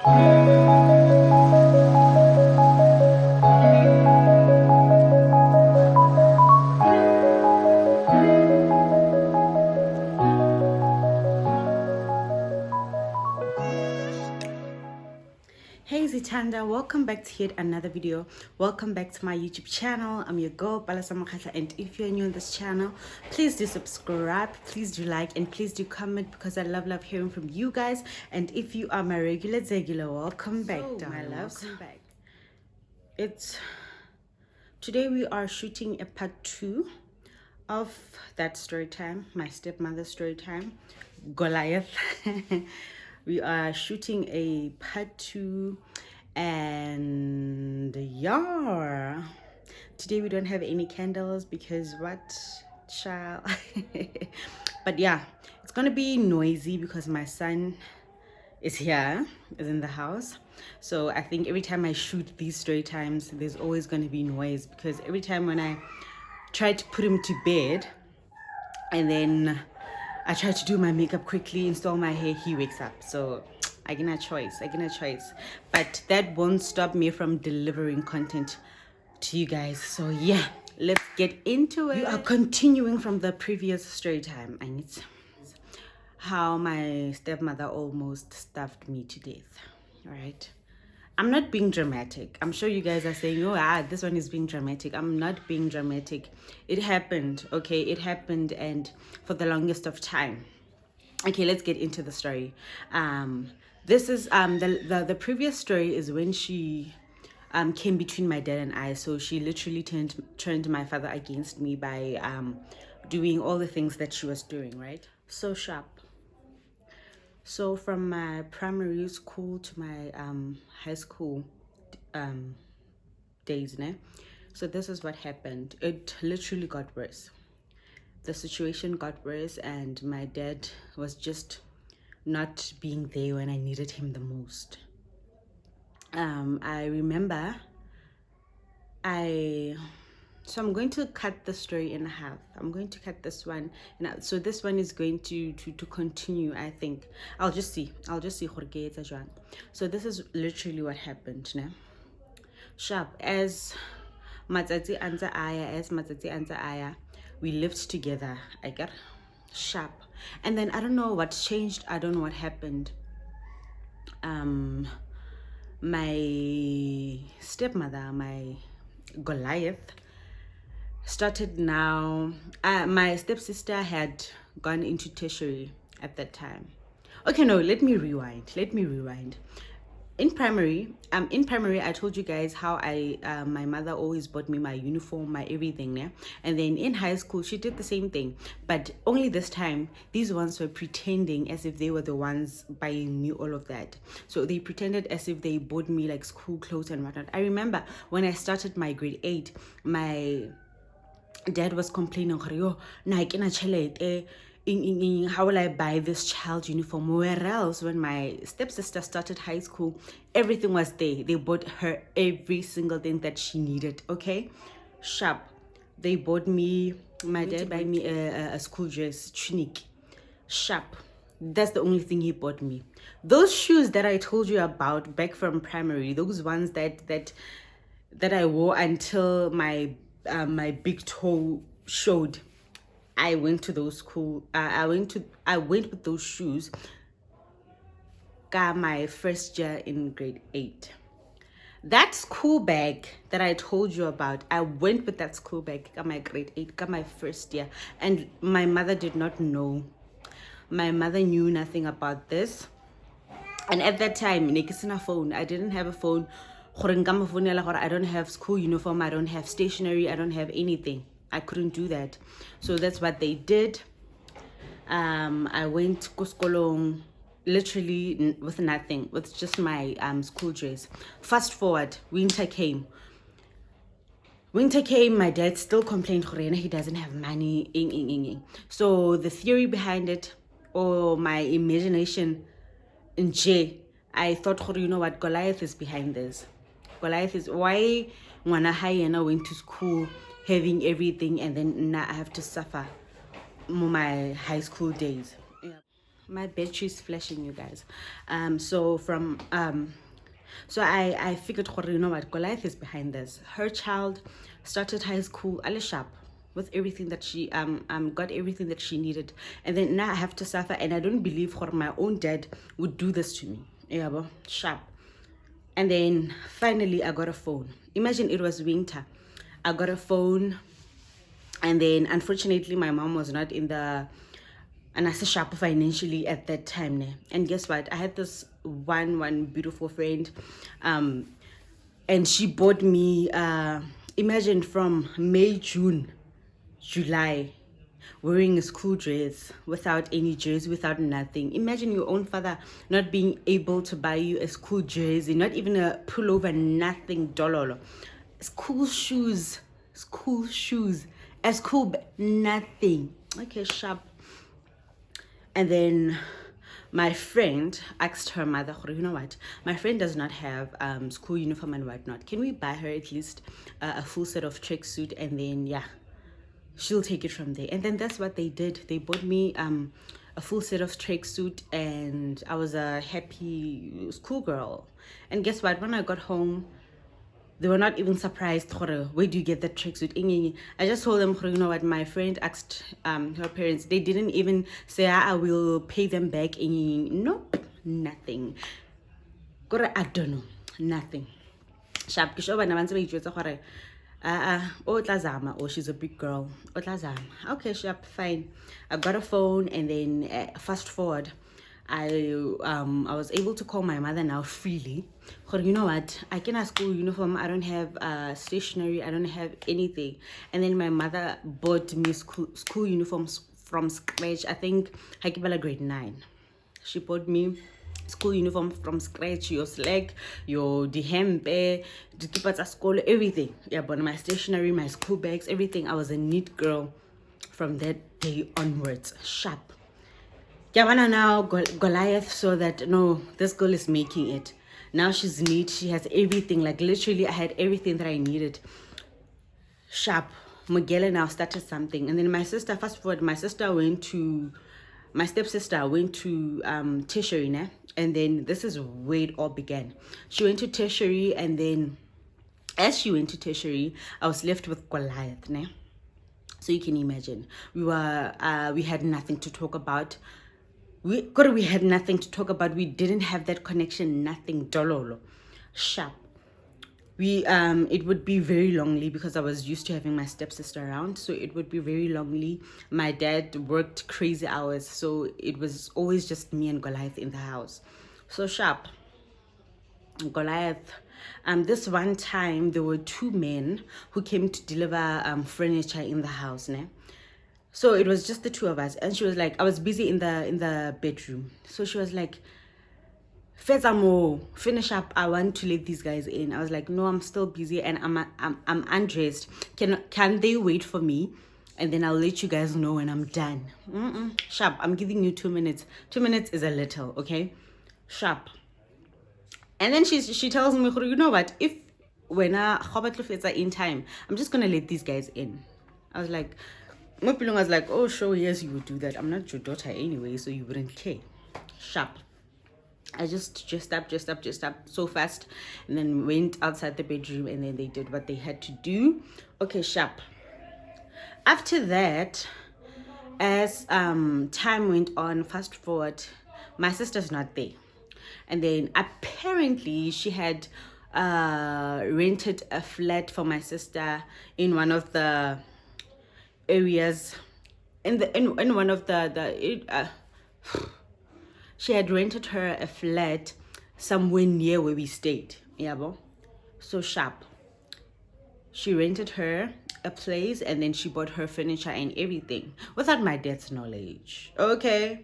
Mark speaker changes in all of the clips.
Speaker 1: Hey Zitanda, welcome back to yet another video. Welcome back to my YouTube channel. I'm your girl Balasamakhatla, and if you're new on this channel, please do subscribe, please do like, and please do comment, because I love hearing from you guys. And if you are my regular welcome back, my loves. Welcome back. It's today we are shooting a part 2 of that story time, my stepmother story time, Goliath. We are shooting a part 2, and yeah, today we don't have any candles because what, child? But yeah, it's gonna be noisy because my son is here, is in the house. So I think every time I shoot these story times, there's always going to be noise, because every time when I try to put him to bed and then I try to do my makeup quickly, install my hair, he wakes up. So I get a choice. But that won't stop me from delivering content to you guys. So yeah, let's get into it. We are continuing from the previous story time, and it's how my stepmother almost starved me to death. All right, I'm not being dramatic. I'm sure you guys are saying, oh, this one is being dramatic. I'm not being dramatic. It happened, okay? It happened, and for the longest of time. Okay, let's get into the story. This is the previous story is when she came between my dad and I. So she literally turned my father against me by doing all the things that she was doing, right? So sharp. So from my primary school to my high school days, né? So this is what happened. It literally got worse. The situation got worse, and my dad was just not being there when I needed him the most. I remember so I'm going to cut the story in half. I'm going to cut this one, and so this one is going to continue. I think I'll just see. So this is literally what happened. Né? Sharp as matsatsi anta aya, we lived together. I get sharp, and then I don't know what changed. I don't know what happened. My stepmother, my Goliath, started now. My stepsister had gone into tertiary at that time. Okay, no, let me rewind. In primary, I told you guys how my mother always bought me my uniform, my everything, yeah? And then in high school, she did the same thing, but only this time, these ones were pretending as if they were the ones buying me all of that. So they pretended as if they bought me like school clothes and whatnot. I remember when I started my grade 8, my dad was complaining, how will I buy this child uniform? Where else, when my stepsister started high school, everything was there. They bought her every single thing that she needed, okay? Sharp. They bought me, my dad buy me a school dress, tunic. Sharp. That's the only thing he bought me. Those shoes that I told you about back from primary, those ones that I wore until my my big toe showed, I went to those school. I went with those shoes. Got my first year in grade 8. That school bag that I told you about, I went with that school bag. Got my grade 8. Got my first year, and my mother did not know. My mother knew nothing about this, and at that time, phone. I didn't have a phone. I don't have school uniform. I don't have stationery. I don't have anything. I couldn't do that. So that's what they did. I went to Kuskolong literally with nothing, with just my school dress. Fast forward, winter came. My dad still complained he doesn't have money. So the theory behind it, or my imagination in J, I thought, you know what, Goliath is behind this. Goliath is why when I went to school having everything, and then now I have to suffer my high school days. Yeah. my battery's flashing, you guys. So I figured, you know what, Goliath is behind this. Her child started high school, alle sharp, with everything that she got everything that she needed, and then now I have to suffer, and I don't believe my own dad would do this to me. Yeah, but sharp. And then finally I got a phone. Imagine it was winter. I got a phone, and then unfortunately my mom was not in the and I was sharp financially at that time. And guess what? I had this one beautiful friend, and she bought me imagine from May, June, July, wearing a school dress without any jersey, without nothing. Imagine your own father not being able to buy you a school jersey, not even a pullover, nothing, dollar. School shoes, a school nothing. Okay, sharp. And then my friend asked her mother, you know what, my friend does not have school uniform and whatnot. Can we buy her at least a full set of tracksuit, and then yeah, she'll take it from there. And then that's what they did. They bought me a full set of tracksuit, and I was a happy schoolgirl. And guess what? When I got home, they were not even surprised. Where do you get that tracksuit? I just told them, you know what, my friend asked her parents. They didn't even say, I will pay them back. Nope, nothing. I don't know, nothing. Sharp, oh, she's a big girl. Okay, sharp, fine. I got a phone, and then fast forward, I was able to call my mother now freely. You know what? I can ask school uniform. I don't have stationery. I don't have anything. And then my mother bought me school uniforms from scratch. I think I give her grade 9. She bought me school uniform from scratch, your slag, your dihempe, the keepers at school, everything. Yeah, but my stationery, my school bags, everything. I was a neat girl from that day onwards. Sharp. Yawana now Goliath saw that no, this girl is making it. Now she's neat. She has everything. Like literally, I had everything that I needed. Sharp. Mugele now started something, and then my sister. Fast forward, my stepsister went to tertiary, né? And then this is where it all began. She went to tertiary, and then as she went to tertiary, I was left with Goliath, né? So you can imagine, we had nothing to talk about. We had nothing to talk about. We didn't have that connection, nothing. Dololo. Sharp. It would be very lonely because I was used to having my stepsister around, so it would be very lonely. My dad worked crazy hours, so it was always just me and Goliath in the house. So sharp. Goliath. This one time there were 2 men who came to deliver furniture in the house, né? So it was just the 2 of us, and she was like, I was busy in the bedroom. So she was like, Fezamo, finish up. I want to let these guys in. I was like, no, I'm still busy, and I'm undressed. Can they wait for me? And then I'll let you guys know when I'm done. Sharp. I'm giving you 2 minutes. 2 minutes is a little, okay? Sharp. And then she tells me, you know what? If when I in time, I'm just gonna let these guys in. I was like, Mopilong was like, oh, sure, yes, you would do that. I'm not your daughter anyway, so you wouldn't care. Sharp. I just dressed up so fast, and then went outside the bedroom, and then they did what they had to do. Okay, sharp. After that, as time went on, fast forward, my sister's not there. And then apparently she had rented a flat for my sister in one of the areas in one of she had rented her a flat somewhere near where we stayed. Yeah, so sharp. She rented her a place, and then she bought her furniture and everything without my dad's knowledge. Okay.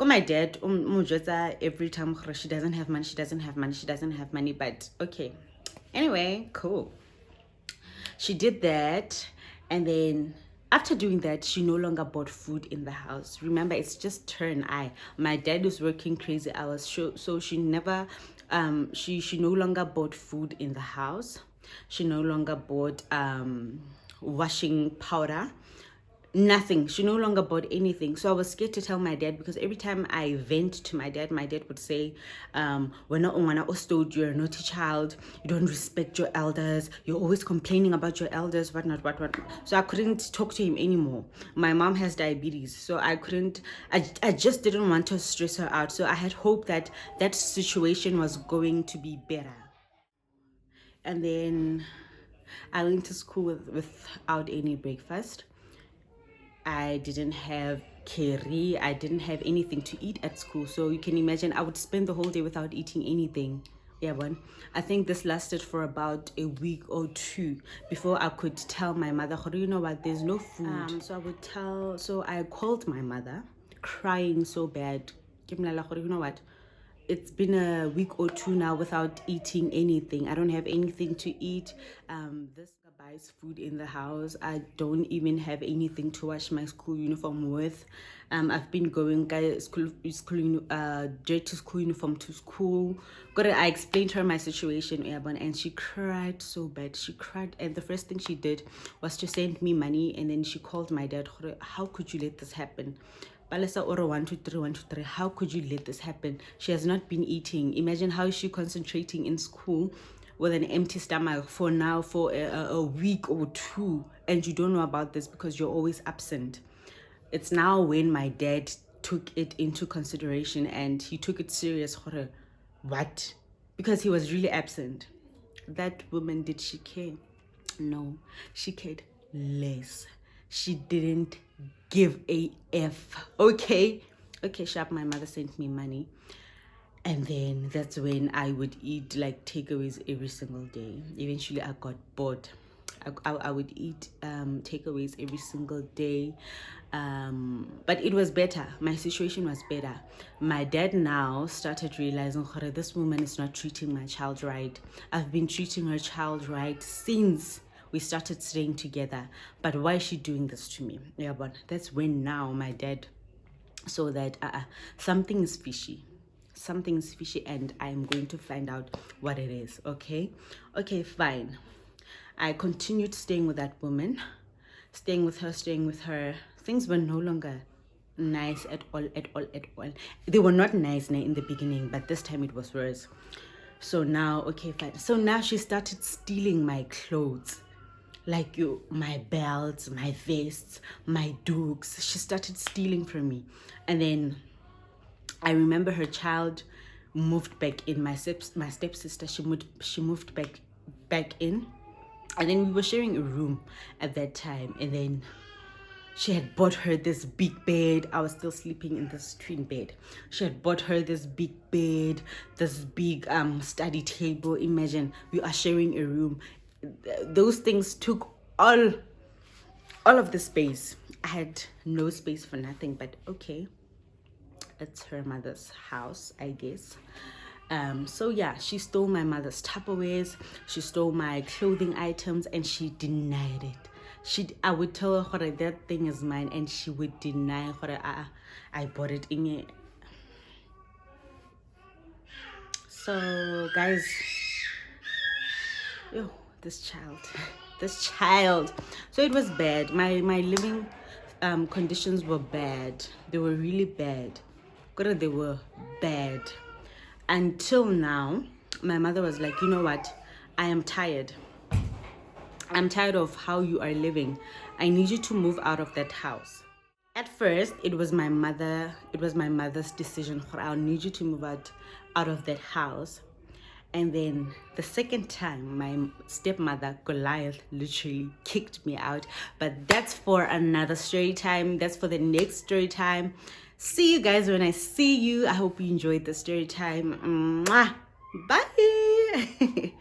Speaker 1: My dad every time she doesn't have money, but okay. Anyway, cool. She did that, and then after doing that, she no longer bought food in the house. Remember, it's just her and I. My dad was working crazy hours, so she never she no longer bought food in the house. She no longer bought washing powder. Nothing. She no longer bought anything. So I was scared to tell my dad, because every time I vent to my dad would say, you're a naughty child, you don't respect your elders, you're always complaining about your elders, what. So I couldn't talk to him anymore. My mom has diabetes, so I just didn't want to stress her out. So I had hope that that situation was going to be better. And then I went to school without any breakfast. I didn't have curry. I didn't have anything to eat at school. So you can imagine I would spend the whole day without eating anything. Yeah, one. I think this lasted for about a week or two before I could tell my mother, you know what, there's no food. So I called my mother, crying so bad. You know what? It's been a week or two now without eating anything. I don't have anything to eat. This buys food in the house. I don't even have anything to wash my school uniform with. I've been going direct school uniform to school. I explained to her my situation, and she cried so bad. She cried, and the first thing she did was to send me money, and then she called my dad. How could you let this happen? Balesa Oro 123 how could you let this happen? She has not been eating. Imagine how is she concentrating in school with an empty stomach for a week or two, and you don't know about this because you're always absent. It's now when my dad took it into consideration and he took it serious. What? Because he was really absent. That woman, did she care? No, she cared less. She didn't give a F. Okay, sharp. My mother sent me money, and then that's when I would eat like takeaways every single day. Eventually I got bored. I would eat takeaways every single day, but it was better. My situation was better. My dad now started realizing, this woman is not treating my child right. I've been treating her child right since we started staying together, but why is she doing this to me? Yeah, but that's when now my dad saw that something is fishy, and I'm going to find out what it is. Okay, fine. I continued staying with that woman, staying with her. Things were no longer nice at all. They were not nice in the beginning, but this time it was worse. So now, okay, fine. So now she started stealing my clothes, like my belts, my vests, my dukes. She started stealing from me. And then I remember her child moved back in. My stepsister, she moved back in. And then we were sharing a room at that time. And then she had bought her this big bed. I was still sleeping in this twin bed. She had bought her this big bed, this big study table. Imagine, we are sharing a room. Those things took all of the space. I had no space for nothing, but okay. It's her mother's house, I guess. So yeah, she stole my mother's Tupperwares, she stole my clothing items, and she denied it. I would tell her that thing is mine, and she would deny her. I bought it in it. So guys, this child. So it was bad. My living conditions were bad. They were really bad. They were bad. Until now, my mother was like, you know what? I am tired. I'm tired of how you are living. I need you to move out of that house. At first, it was my mother's decision. I need you to move out of that house. And then the second time, my stepmother, Goliath, literally kicked me out. But that's for another story time. That's for the next story time. See you guys when I see you. I hope you enjoyed the story time. Mwah! Bye!